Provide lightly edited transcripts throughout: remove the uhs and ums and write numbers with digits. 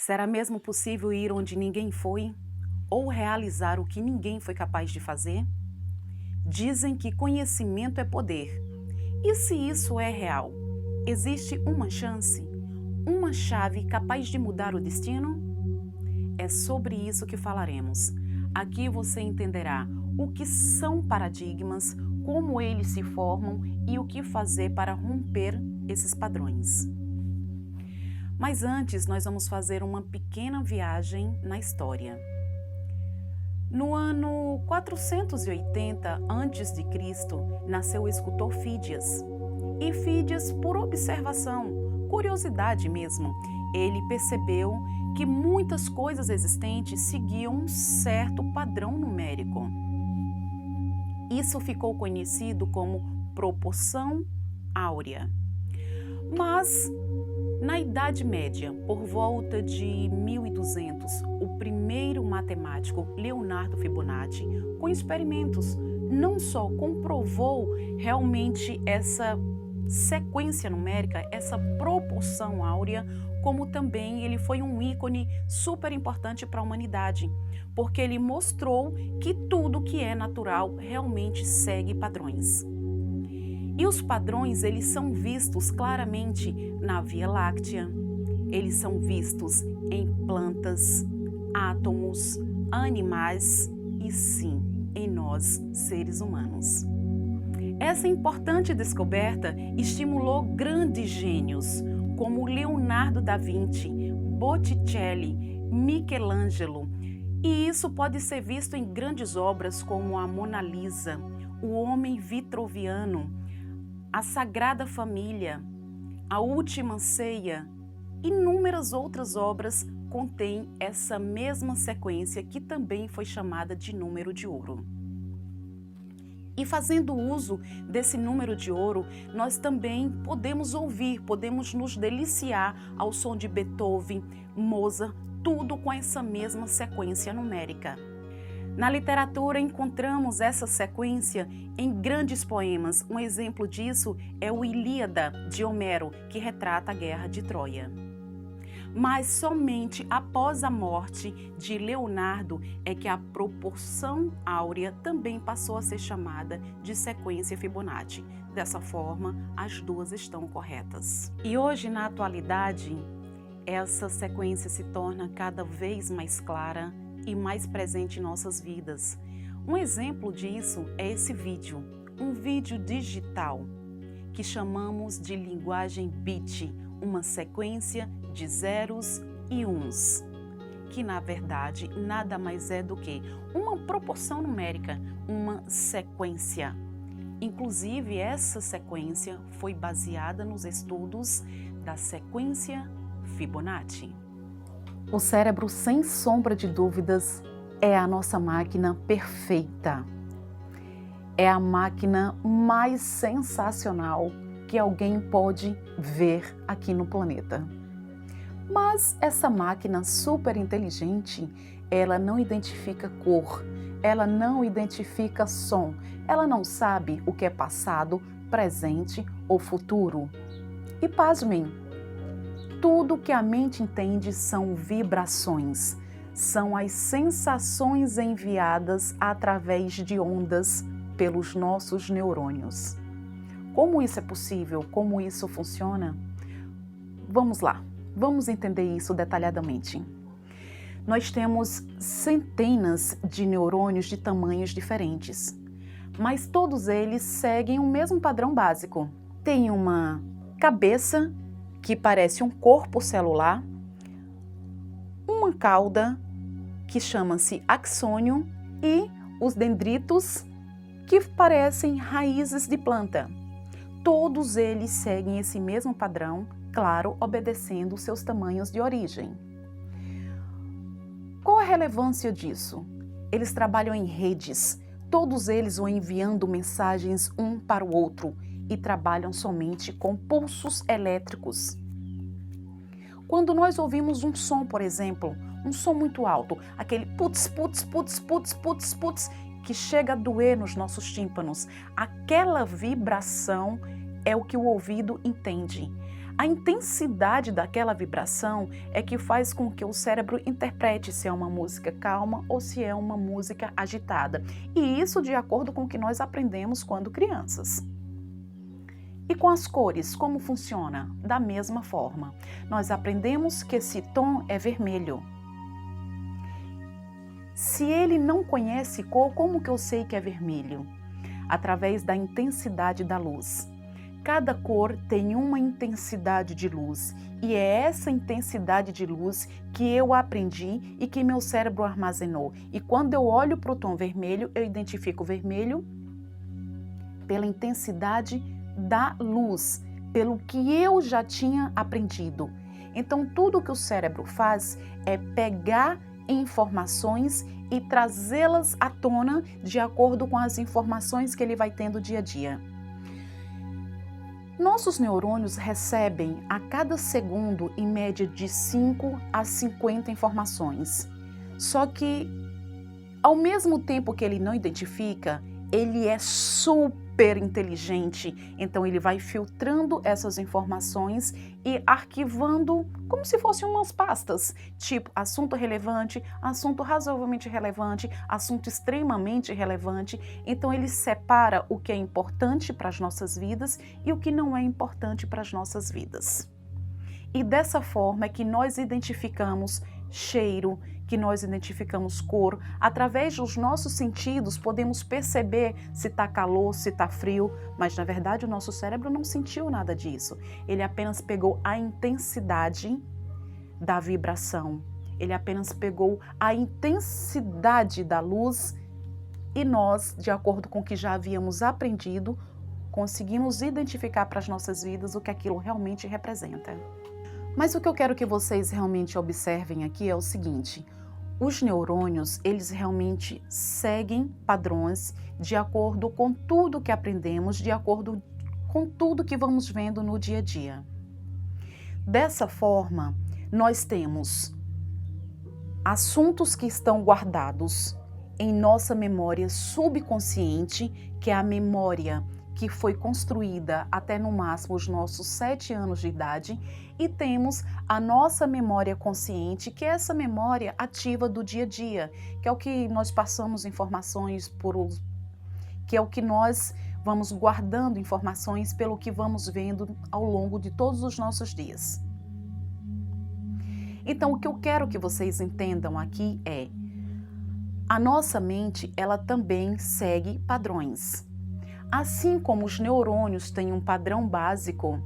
Será mesmo possível ir onde ninguém foi? Ou realizar o que ninguém foi capaz de fazer? Dizem que conhecimento é poder. E se isso é real? Existe uma chance? Uma chave capaz de mudar o destino? É sobre isso que falaremos. Aqui você entenderá o que são paradigmas, como eles se formam e o que fazer para romper esses padrões. Mas antes, nós vamos fazer uma pequena viagem na história. No ano 480 a.C., nasceu o escultor Fídias. E Fídias, por observação, curiosidade mesmo, ele percebeu que muitas coisas existentes seguiam um certo padrão numérico. Isso ficou conhecido como proporção áurea. Mas, na Idade Média, por volta de 1200, o primeiro matemático, Leonardo Fibonacci, com experimentos, não só comprovou realmente essa sequência numérica, essa proporção áurea, como também ele foi um ícone super importante para a humanidade, porque ele mostrou que tudo que é natural realmente segue padrões. E os padrões, eles são vistos claramente na Via Láctea, eles são vistos em plantas, átomos, animais e sim, em nós, seres humanos. Essa importante descoberta estimulou grandes gênios como Leonardo da Vinci, Botticelli, Michelangelo, e isso pode ser visto em grandes obras como a Mona Lisa, o Homem Vitruviano, a Sagrada Família, a Última Ceia. Inúmeras outras obras contêm essa mesma sequência que também foi chamada de número de ouro. E fazendo uso desse número de ouro, nós também podemos ouvir, podemos nos deliciar ao som de Beethoven, Mozart, tudo com essa mesma sequência numérica. Na literatura encontramos essa sequência em grandes poemas. Um exemplo disso é o Ilíada, de Homero, que retrata a Guerra de Troia. Mas somente após a morte de Leonardo é que a proporção áurea também passou a ser chamada de sequência Fibonacci. Dessa forma, as duas estão corretas. E hoje, na atualidade, essa sequência se torna cada vez mais clara e mais presente em nossas vidas. Um exemplo disso é esse vídeo, um vídeo digital que chamamos de linguagem bit, uma sequência de zeros e uns, que na verdade nada mais é do que uma proporção numérica, uma sequência. Inclusive, essa sequência foi baseada nos estudos da sequência Fibonacci. O cérebro, sem sombra de dúvidas, é a nossa máquina perfeita. É a máquina mais sensacional que alguém pode ver aqui no planeta. Mas essa máquina super inteligente, ela não identifica cor, ela não identifica som, ela não sabe o que é passado, presente ou futuro. E pasmem, tudo que a mente entende são vibrações, são as sensações enviadas através de ondas pelos nossos neurônios. Como isso é possível? Como isso funciona? Vamos lá, vamos entender isso detalhadamente. Nós temos centenas de neurônios de tamanhos diferentes, mas todos eles seguem o mesmo padrão básico. Tem uma cabeça que parece um corpo celular, uma cauda que chama-se axônio e os dendritos que parecem raízes de planta. Todos eles seguem esse mesmo padrão, claro, obedecendo seus tamanhos de origem. Qual a relevância disso? Eles trabalham em redes, todos eles vão enviando mensagens um para o outro e trabalham somente com pulsos elétricos. Quando nós ouvimos um som, por exemplo, um som muito alto, aquele putz, putz, putz, putz, putz, putz, que chega a doer nos nossos tímpanos, aquela vibração é o que o ouvido entende. A intensidade daquela vibração é que faz com que o cérebro interprete se é uma música calma ou se é uma música agitada. E isso de acordo com o que nós aprendemos quando crianças. E com as cores, como funciona? Da mesma forma. Nós aprendemos que esse tom é vermelho. Se ele não conhece cor, como que eu sei que é vermelho? Através da intensidade da luz. Cada cor tem uma intensidade de luz e é essa intensidade de luz que eu aprendi e que meu cérebro armazenou. E quando eu olho para o tom vermelho, eu identifico o vermelho pela intensidade da luz, pelo que eu já tinha aprendido. Então, tudo que o cérebro faz é pegar informações e trazê-las à tona de acordo com as informações que ele vai tendo dia a dia. Nossos neurônios recebem a cada segundo em média de 5 a 50 informações. Só que, ao mesmo tempo que ele não identifica, ele é super inteligente, então ele vai filtrando essas informações e arquivando como se fossem umas pastas, tipo assunto relevante, assunto razoavelmente relevante, assunto extremamente relevante. Então ele separa o que é importante para as nossas vidas e o que não é importante para as nossas vidas. E dessa forma é que nós identificamos cheiro, que nós identificamos cor. Através dos nossos sentidos podemos perceber se está calor, se está frio, mas na verdade o nosso cérebro não sentiu nada disso. Ele apenas pegou a intensidade da vibração. Ele apenas pegou a intensidade da luz e nós, de acordo com o que já havíamos aprendido, conseguimos identificar para as nossas vidas o que aquilo realmente representa. Mas o que eu quero que vocês realmente observem aqui é o seguinte: os neurônios, eles realmente seguem padrões de acordo com tudo que aprendemos, de acordo com tudo que vamos vendo no dia a dia. Dessa forma, nós temos assuntos que estão guardados em nossa memória subconsciente, que é a memória que foi construída até no máximo os nossos 7 anos de idade, e temos a nossa memória consciente, que é essa memória ativa do dia a dia, que é o que nós passamos informações que é o que nós vamos guardando informações pelo que vamos vendo ao longo de todos os nossos dias. Então, o que eu quero que vocês entendam aqui é: a nossa mente, ela também segue padrões. Assim como os neurônios têm um padrão básico,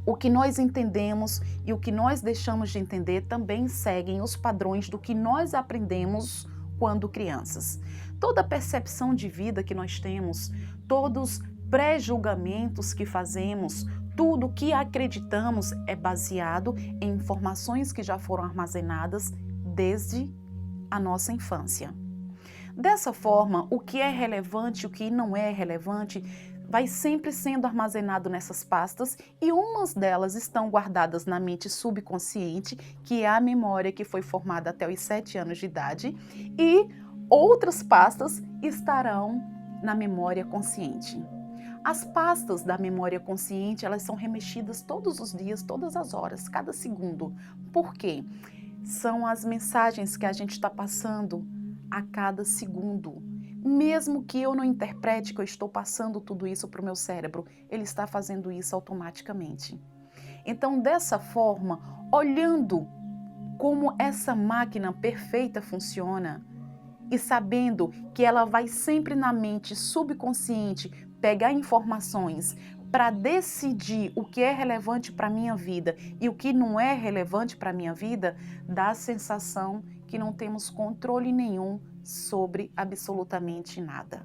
o que nós entendemos e o que nós deixamos de entender também seguem os padrões do que nós aprendemos quando crianças. Toda percepção de vida que nós temos, todos pré-julgamentos que fazemos, tudo que acreditamos é baseado em informações que já foram armazenadas desde a nossa infância. Dessa forma, o que é relevante e o que não é relevante vai sempre sendo armazenado nessas pastas, e umas delas estão guardadas na mente subconsciente, que é a memória que foi formada até os 7 anos de idade, e outras pastas estarão na memória consciente. As pastas da memória consciente, elas são remexidas todos os dias, todas as horas, cada segundo. Por quê? São as mensagens que a gente está passando a cada segundo. Mesmo que eu não interprete que eu estou passando tudo isso para o meu cérebro, ele está fazendo isso automaticamente. Então, dessa forma, olhando como essa máquina perfeita funciona e sabendo que ela vai sempre na mente subconsciente pegar informações para decidir o que é relevante para a minha vida e o que não é relevante para a minha vida, dá a sensação que não temos controle nenhum sobre absolutamente nada.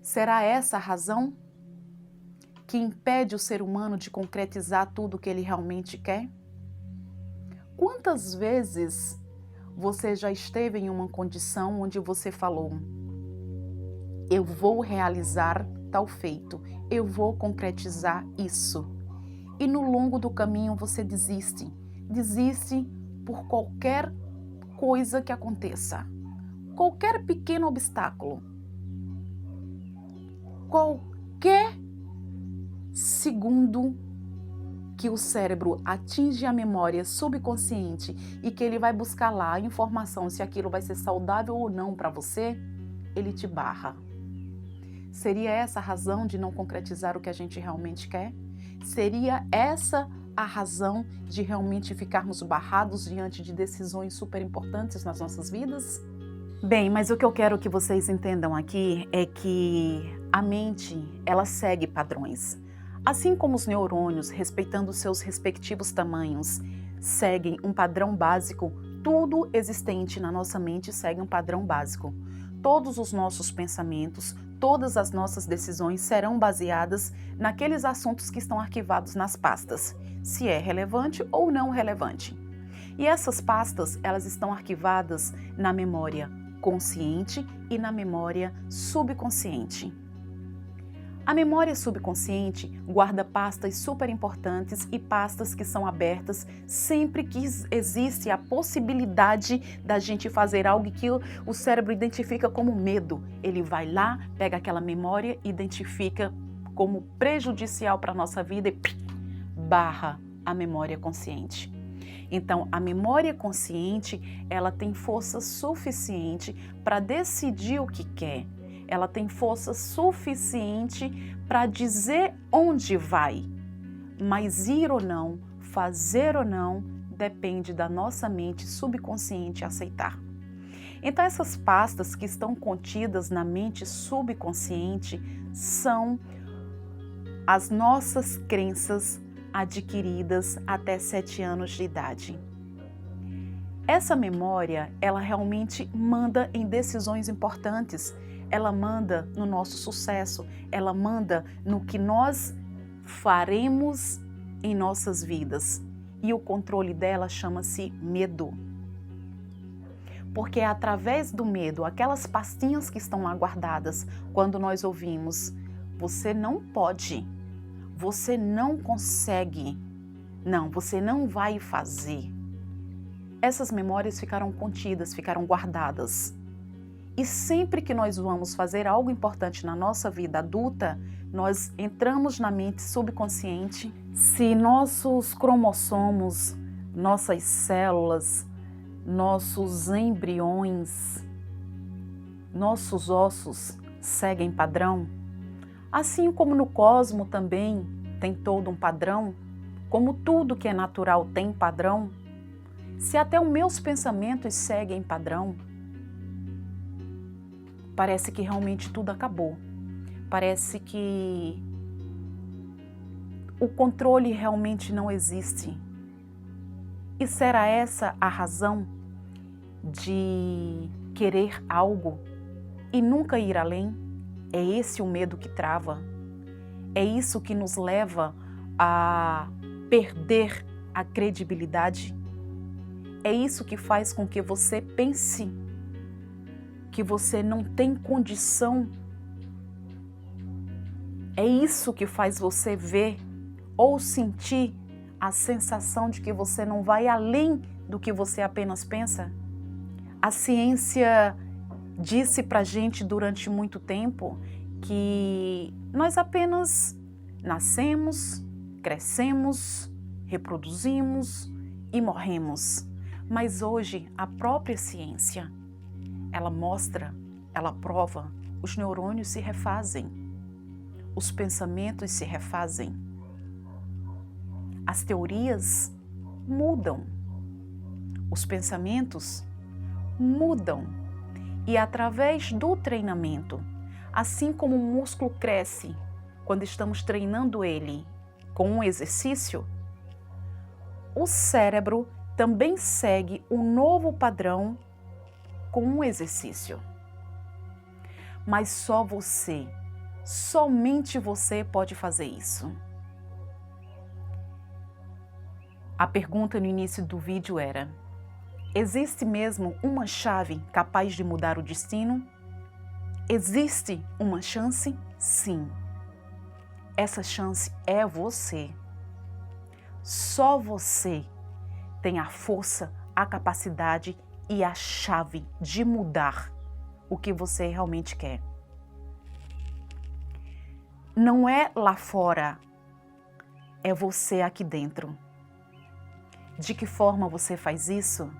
Será essa a razão que impede o ser humano de concretizar tudo o que ele realmente quer? Quantas vezes você já esteve em uma condição onde você falou: eu vou realizar tal feito, eu vou concretizar isso. E no longo do caminho você desiste por qualquer coisa que aconteça, qualquer pequeno obstáculo, qualquer segundo que o cérebro atinge a memória subconsciente e que ele vai buscar lá a informação se aquilo vai ser saudável ou não para você, ele te barra. Seria essa a razão de não concretizar o que a gente realmente quer? Seria essa a razão de realmente ficarmos barrados diante de decisões super importantes nas nossas vidas? Bem, mas o que eu quero que vocês entendam aqui é que a mente, ela segue padrões. Assim como os neurônios, respeitando seus respectivos tamanhos, seguem um padrão básico, tudo existente na nossa mente segue um padrão básico. Todos os nossos pensamentos, todas as nossas decisões serão baseadas naqueles assuntos que estão arquivados nas pastas, se é relevante ou não relevante. E essas pastas, elas estão arquivadas na memória consciente e na memória subconsciente. A memória subconsciente guarda pastas super importantes e pastas que são abertas sempre que existe a possibilidade da gente fazer algo que o cérebro identifica como medo. Ele vai lá, pega aquela memória, identifica como prejudicial para a nossa vida e barra a memória consciente. Então, a memória consciente, ela tem força suficiente para decidir o que quer. Ela tem força suficiente para dizer onde vai, mas ir ou não, fazer ou não, depende da nossa mente subconsciente aceitar. Então, essas pastas que estão contidas na mente subconsciente são as nossas crenças adquiridas até 7 anos de idade. Essa memória, ela realmente manda em decisões importantes. Ela manda no nosso sucesso, ela manda no que nós faremos em nossas vidas. E o controle dela chama-se medo. Porque é através do medo, aquelas pastinhas que estão lá guardadas, quando nós ouvimos, você não pode, você não consegue, não, você não vai fazer. Essas memórias ficaram contidas, ficaram guardadas. E sempre que nós vamos fazer algo importante na nossa vida adulta, nós entramos na mente subconsciente. Se nossos cromossomos, nossas células, nossos embriões, nossos ossos seguem padrão, assim como no cosmos também tem todo um padrão, como tudo que é natural tem padrão, se até os meus pensamentos seguem padrão, parece que realmente tudo acabou. Parece que o controle realmente não existe. E será essa a razão de querer algo e nunca ir além? É esse o medo que trava? É isso que nos leva a perder a credibilidade? É isso que faz com que você pense que você não tem condição? É isso que faz você ver ou sentir a sensação de que você não vai além do que você apenas pensa? A ciência disse pra gente durante muito tempo que nós apenas nascemos, crescemos, reproduzimos e morremos. Mas hoje a própria ciência, ela mostra, ela prova, os neurônios se refazem, os pensamentos se refazem, as teorias mudam, os pensamentos mudam. E através do treinamento, assim como o músculo cresce quando estamos treinando ele com um exercício, o cérebro também segue um novo padrão com um exercício. Mas só você, somente você pode fazer isso. A pergunta no início do vídeo era: existe mesmo uma chave capaz de mudar o destino? Existe uma chance? Sim. Essa chance é você. Só você tem a força, a capacidade e a chave de mudar o que você realmente quer. Não é lá fora é você aqui dentro. De que forma você faz isso?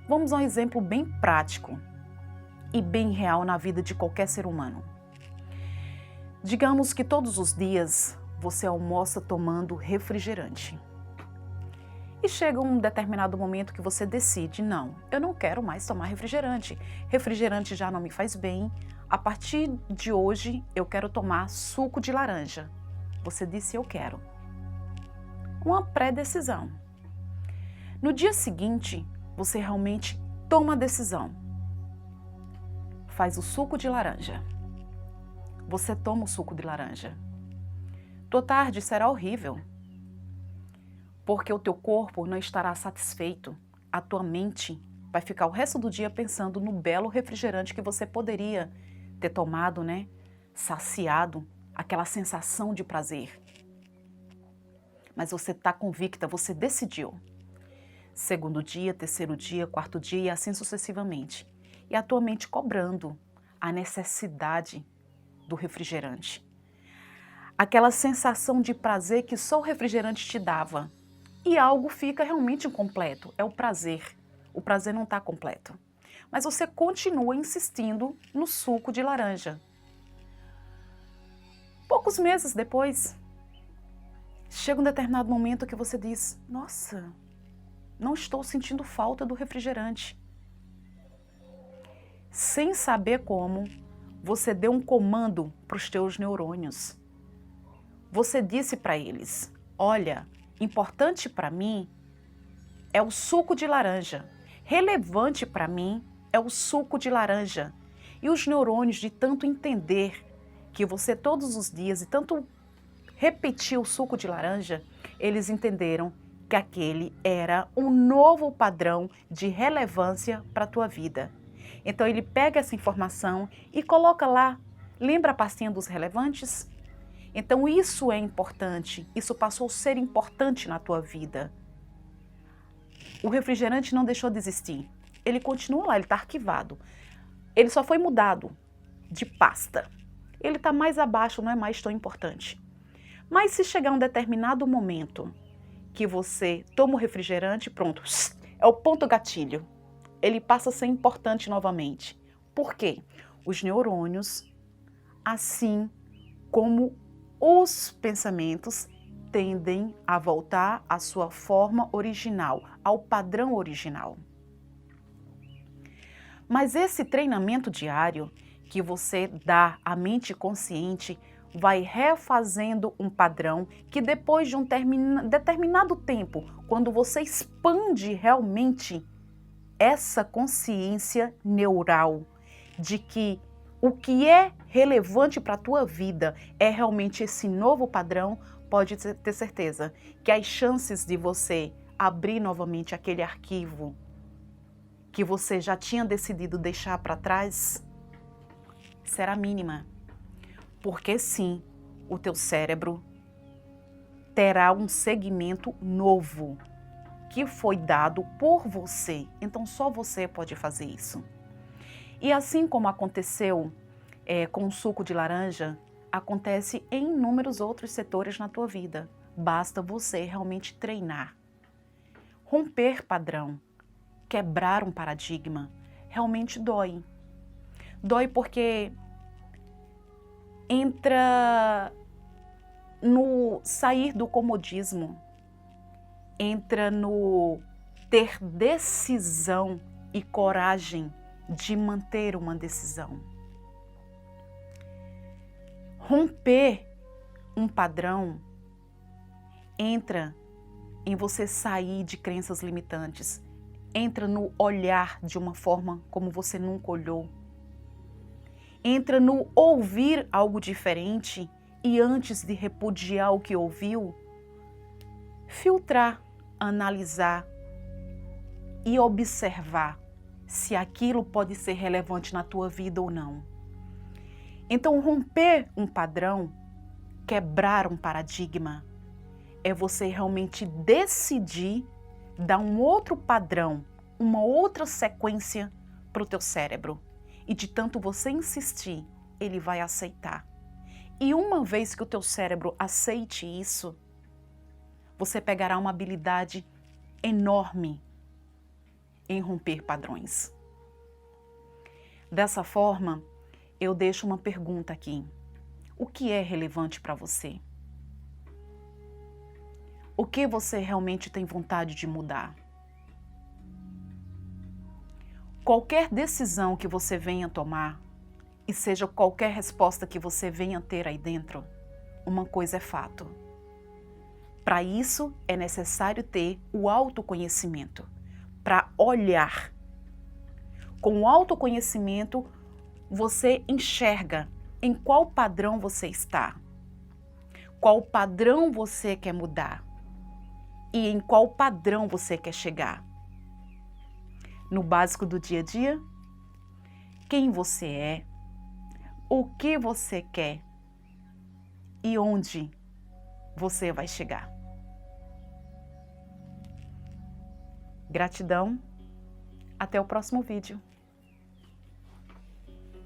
Vamos a um exemplo bem prático e bem real na vida de qualquer ser humano. Digamos que todos os dias você almoça tomando refrigerante. E chega um determinado momento que você decide, não, eu não quero mais tomar refrigerante. Refrigerante já não me faz bem. A partir de hoje eu quero tomar suco de laranja. Você disse eu quero. Uma pré-decisão. No dia seguinte, você realmente toma a decisão. Faz o suco de laranja. Você toma o suco de laranja. Tua tarde será horrível, porque o teu corpo não estará satisfeito. A tua mente vai ficar o resto do dia pensando no belo refrigerante que você poderia ter tomado, né? Saciado, aquela sensação de prazer. Mas você está convicta, você decidiu. Segundo dia, terceiro dia, quarto dia e assim sucessivamente. E a tua mente cobrando a necessidade do refrigerante. Aquela sensação de prazer que só o refrigerante te dava. E algo fica realmente incompleto, é o prazer. O prazer não está completo. Mas você continua insistindo no suco de laranja. Poucos meses depois, chega um determinado momento que você diz, nossa, não estou sentindo falta do refrigerante. Sem saber como, você deu um comando para os teus neurônios. Você disse para eles, olha, importante para mim é o suco de laranja. Relevante para mim é o suco de laranja. E os neurônios, de tanto entender que você todos os dias e tanto repetir o suco de laranja, eles entenderam que aquele era um novo padrão de relevância para a tua vida. Então ele pega essa informação e coloca lá, lembra a pastinha dos relevantes? Então isso é importante, isso passou a ser importante na tua vida. O refrigerante não deixou de existir, ele continua lá, ele está arquivado. Ele só foi mudado de pasta. Ele está mais abaixo, não é mais tão importante. Mas se chegar um determinado momento que você toma o refrigerante, pronto, é o ponto gatilho. Ele passa a ser importante novamente. Por quê? Os neurônios, assim como os pensamentos, tendem a voltar à sua forma original, ao padrão original. Mas esse treinamento diário que você dá à mente consciente vai refazendo um padrão que depois de um determinado tempo, quando você expande realmente essa consciência neural de que o que é relevante para a tua vida é realmente esse novo padrão, pode ter certeza que as chances de você abrir novamente aquele arquivo que você já tinha decidido deixar para trás será mínima. Porque sim, o teu cérebro terá um segmento novo que foi dado por você. Então só você pode fazer isso. E assim como aconteceu com o suco de laranja, acontece em inúmeros outros setores na tua vida. Basta você realmente treinar. Romper padrão, quebrar um paradigma, realmente dói. Dói porque entra no sair do comodismo, entra no ter decisão e coragem de manter uma decisão. Romper um padrão entra em você sair de crenças limitantes, entra no olhar de uma forma como você nunca olhou, entra no ouvir algo diferente e antes de repudiar o que ouviu, filtrar, analisar e observar se aquilo pode ser relevante na tua vida ou não. Então, romper um padrão, quebrar um paradigma, é você realmente decidir dar um outro padrão, uma outra sequência para o teu cérebro. E de tanto você insistir, ele vai aceitar. E uma vez que o teu cérebro aceite isso, você pegará uma habilidade enorme em romper padrões. Dessa forma, eu deixo uma pergunta aqui. O que é relevante para você? O que você realmente tem vontade de mudar? Qualquer decisão que você venha tomar, e seja qualquer resposta que você venha ter aí dentro, uma coisa é fato. Para isso é necessário ter o autoconhecimento, para olhar. Com o autoconhecimento, você enxerga em qual padrão você está, qual padrão você quer mudar e em qual padrão você quer chegar. No básico do dia a dia, quem você é, o que você quer e onde você vai chegar. Gratidão, até o próximo vídeo.